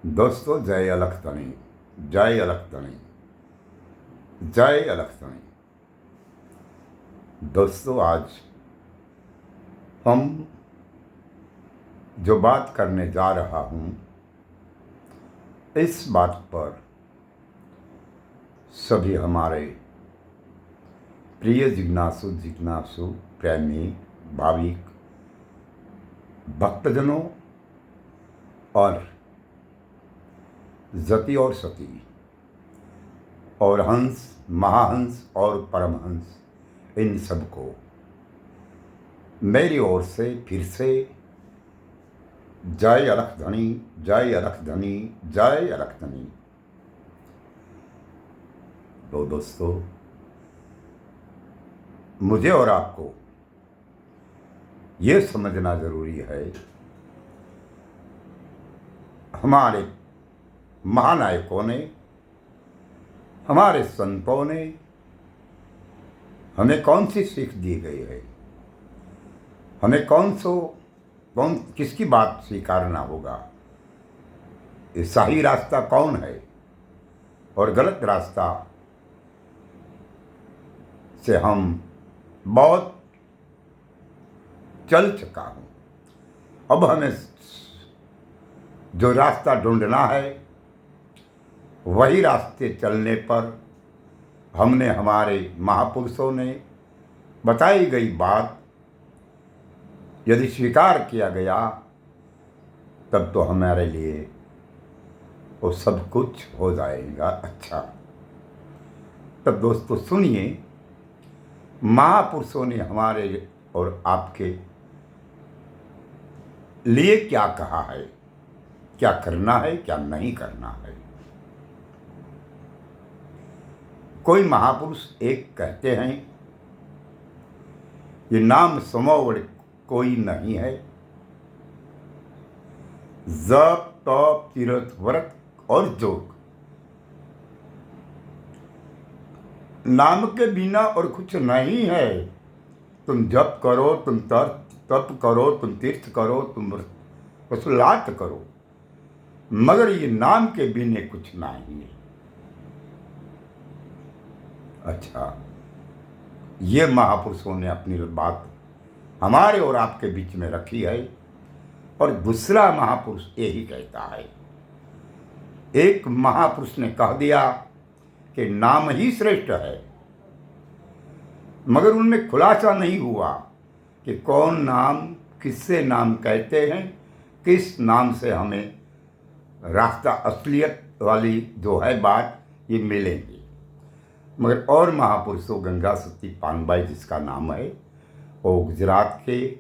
दोस्तों, जय अलखतणी, जय अलखतणी, जय अलखतणी। दोस्तों, आज हम जो बात करने जा रहा हूँ, इस बात पर सभी हमारे प्रिय जिज्ञासु प्रेमी भाविक भक्तजनों और जति और सती और हंस, महाहंस और परमहंस, इन सबको मेरी ओर से फिर से जय अलखधनी, जय अलखधनी, जय अलखधनी। तो दोस्तों, मुझे और आपको ये समझना जरूरी है, हमारे महानायकों ने, हमारे संतों ने हमें कौन सी सीख दी गई है, हमें किसकी बात स्वीकारना होगा, ये सही रास्ता कौन है और गलत रास्ता से हम बहुत चल चुका हूँ। अब हमें जो रास्ता ढूंढना है, वही रास्ते चलने पर हमने, हमारे महापुरुषों ने बताई गई बात यदि स्वीकार किया गया, तब तो हमारे लिए वो सब कुछ हो जाएगा अच्छा। तब दोस्तों सुनिए, महापुरुषों ने हमारे और आपके लिए क्या कहा है, क्या करना है, क्या नहीं करना है। कोई महापुरुष एक कहते हैं, ये नाम समोवड़ कोई नहीं है, जप तप तीर्थ व्रत और जोग, नाम के बिना और कुछ नहीं है। तुम जप करो, तुम तप करो, तुम तीर्थ करो, तुम वसूलात करो, मगर ये नाम के बिना कुछ नहीं है। अच्छा, ये महापुरुषों ने अपनी बात हमारे और आपके बीच में रखी है, और दूसरा महापुरुष यही कहता है। एक महापुरुष ने कह दिया कि नाम ही श्रेष्ठ है, मगर उनमें खुलासा नहीं हुआ कि कौन नाम, किससे नाम कहते हैं, किस नाम से हमें रास्ता असलियत वाली जो है बात ये मिलेंगी। मगर और महापुरुषों, गंगा सती पानबाई जिसका नाम है, वो गुजरात के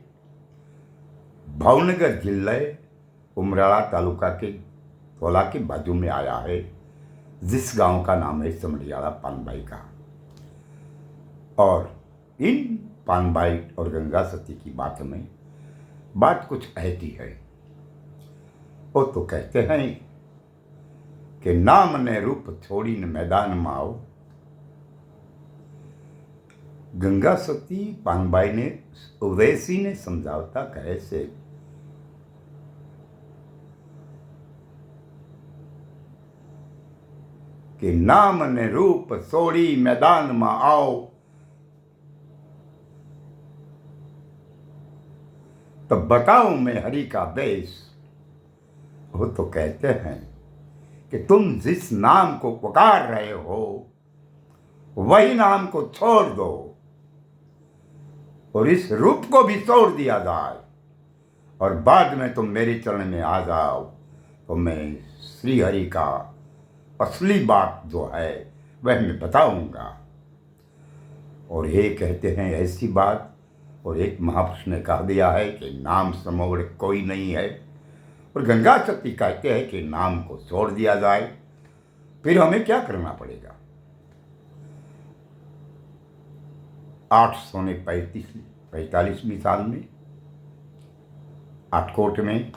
भावनगर जिले उमराला तालुका के तोला के बाजू में आया है, जिस गांव का नाम है समड़ियाला पानबाई का। और इन पानबाई और गंगा सती की बात में बात कुछ ऐसी है। वो तो कहते हैं कि नाम ने रूप छोड़ी न मैदान में आओ। गंगा सती पानबाई ने, उदयसी ने समझावता कैसे कि नाम ने रूप छोड़ी मैदान में आओ, तो बताओ मैं हरि का देश। वो तो कहते हैं कि तुम जिस नाम को पुकार रहे हो, वही नाम को छोड़ दो और इस रूप को भी छोड़ दिया जाए, और बाद में तुम मेरे चरण में आ जाओ, तो मैं श्री हरि का असली बात जो है वह मैं बताऊंगा। और ये कहते हैं ऐसी बात। और एक महापुरुष ने कह दिया है कि नाम समोवड़ कोई नहीं है, और गंगा सती कहते हैं कि नाम को छोड़ दिया जाए। फिर हमें क्या करना पड़ेगा? 845वीं साल में आटकोट में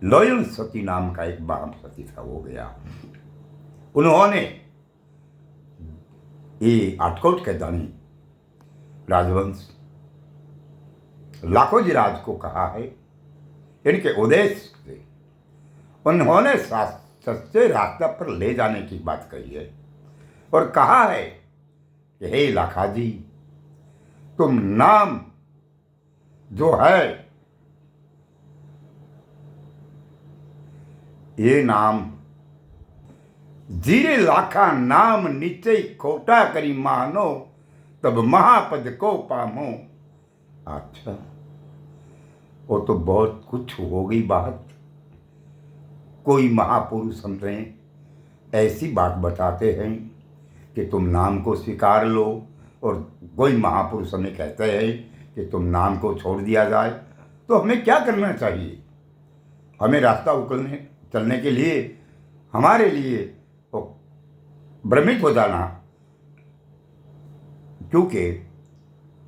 लोयन सती नाम का एक बाम सती था, हो गया। उन्होंने ये आटकोट के धनी राजवंश लाखोजी राज को कहा है इनके उद्देश्य से उन्होंने सच्चे रास्ते पर ले जाने की बात कही है और कहा है कि हे लाखा जी, तुम नाम जो है ये नाम जीरे लाखा नाम नीचे खोटा करी मानो तब महापद को पामो। अच्छा, वो तो बहुत कुछ हो गई बात। कोई महापुरुष हमें ऐसी बात बताते हैं कि तुम नाम को स्वीकार लो, और कोई महापुरुष हमें कहते हैं कि तुम नाम को छोड़ दिया जाए, तो हमें क्या करना चाहिए? हमें रास्ता चलने के लिए हमारे लिए वो भ्रमित हो जाना, क्योंकि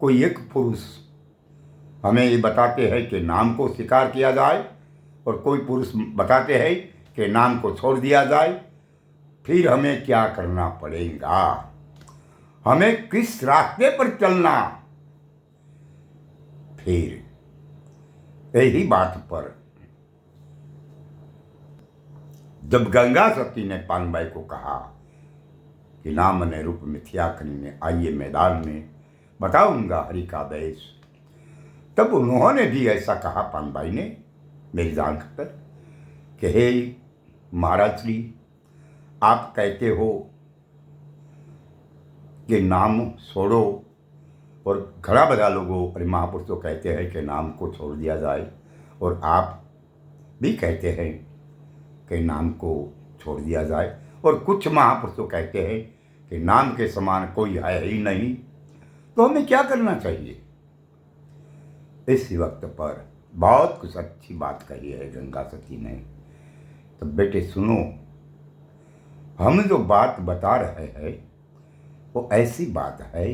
कोई एक पुरुष हमें ये बताते हैं कि नाम को स्वीकार किया जाए और कोई पुरुष बताते हैं कि नाम को छोड़ दिया जाए, फिर हमें क्या करना पड़ेगा? हमें किस रास्ते पर चलना? फिर यही बात पर जब गंगा सती ने पानबाई को कहा कि नाम ने रूप मिथ्याकनी में आइए मैदान में बताऊंगा हरि का देश, तब उन्होंने भी ऐसा कहा पानबाई ने मेरी जान खातर कि हे महाराज श्री, आप कहते हो कि नाम छोड़ो, और घड़ा बधा लोगों और महापुरुषों कहते हैं कि नाम को छोड़ दिया जाए, और आप भी कहते हैं कि नाम को छोड़ दिया जाए, और कुछ महापुरुषों कहते हैं कि नाम के समान कोई है ही नहीं, तो हमें क्या करना चाहिए? इस वक्त पर बहुत कुछ अच्छी बात कही है गंगा सती ने। तो बेटे सुनो, हम जो बात बता रहे हैं वो ऐसी बात है,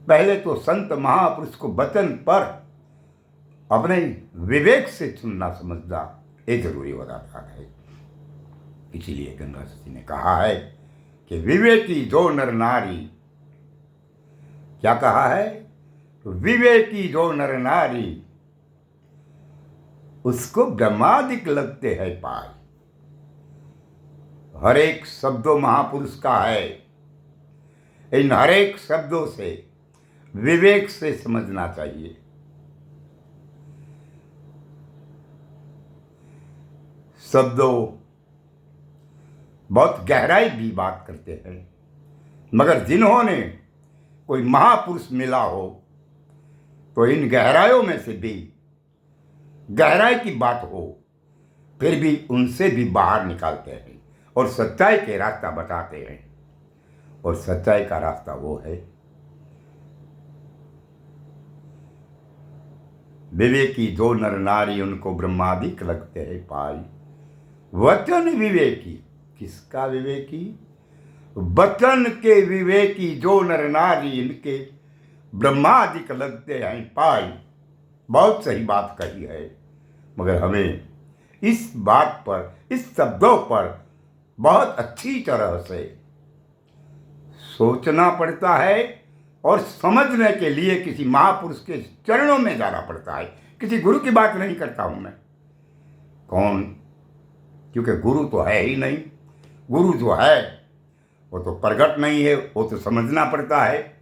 पहले तो संत महापुरुष को वचन पर अपने विवेक से सुनना समझना ये जरूरी हो जाता है। इसीलिए गंगा सती ने कहा है कि विवेकी जो नर नारी, क्या कहा है? विवेकी जो नर नारी उसको ब्रह्मादिक लगते हैं पाए। हर एक शब्दों महापुरुष का है, इन हर एक शब्दों से विवेक से समझना चाहिए। शब्दों बहुत गहराई भी बात करते हैं, मगर जिन्होंने कोई महापुरुष मिला हो तो इन गहराइयों में से भी गहराई की बात हो, फिर भी उनसे भी बाहर निकालते हैं और सच्चाई के रास्ता बताते हैं। और सच्चाई का रास्ता वो है विवेकी जो नर नारी उनको ब्रह्मादिक लगते हैं पाई। वचन विवेकी, किसका विवेकी? वचन के विवेकी जो नर नारी इनके ब्रह्मादिक लगते हैं पाई। बहुत सही बात कही है, मगर हमें इस बात पर, इस शब्दों पर बहुत अच्छी तरह से सोचना पड़ता है और समझने के लिए किसी महापुरुष के चरणों में जाना पड़ता है। किसी गुरु की बात नहीं करता हूं मैं। कौन? क्योंकि गुरु तो है ही नहीं। गुरु जो है वो तो प्रगट नहीं है, वो तो समझना पड़ता है।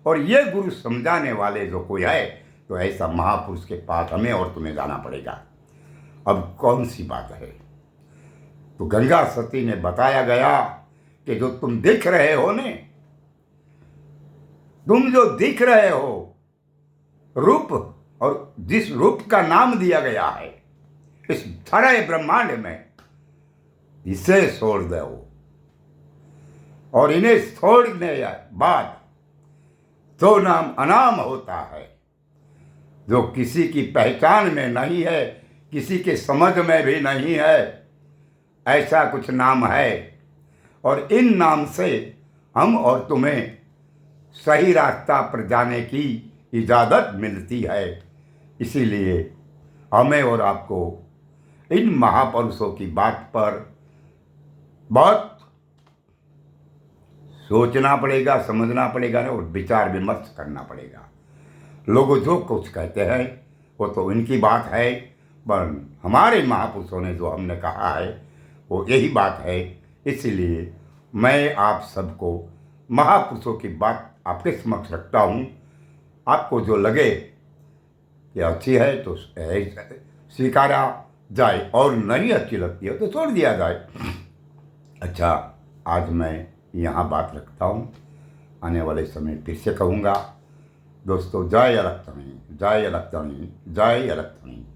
और ये गुरु समझाने वाले जो कोई है तो ऐसा महापुरुष के पास हमें और तुम्हें जाना पड़ेगा। अब कौन सी बात है? तो गंगा सती ने बताया गया कि जो तुम दिख रहे हो ने, तुम जो दिख रहे हो रूप, और जिस रूप का नाम दिया गया है इस सारे ब्रह्मांड में, इसे छोड़ दो। और इन्हें छोड़ने बाद जो नाम अनाम होता है, जो किसी की पहचान में नहीं है, किसी के समझ में भी नहीं है, ऐसा कुछ नाम है। और इन नाम से हम और तुम्हें सही रास्ता पर जाने की इजाज़त मिलती है। इसीलिए हमें और आपको इन महापुरुषों की बात पर बहुत सोचना पड़ेगा, समझना पड़ेगा और विचार विमर्श करना पड़ेगा। लोग जो कुछ कहते हैं वो तो इनकी बात है, पर हमारे महापुरुषों ने जो हमने कहा है वो यही बात है। इसलिए मैं आप सबको महापुरुषों की बात आपके समक्ष रखता हूँ। आपको जो लगे कि अच्छी है तो स्वीकारा जाए, और नहीं अच्छी लगती है तो छोड़ दिया जाए। अच्छा, आज मैं यहाँ बात रखता हूँ। आने वाले समय फिर से कहूँगा। दोस्तों, जय इलेक्ट्रॉनिक, जय इलेक्ट्रॉनिक, जय इलेक्ट्रॉनिक।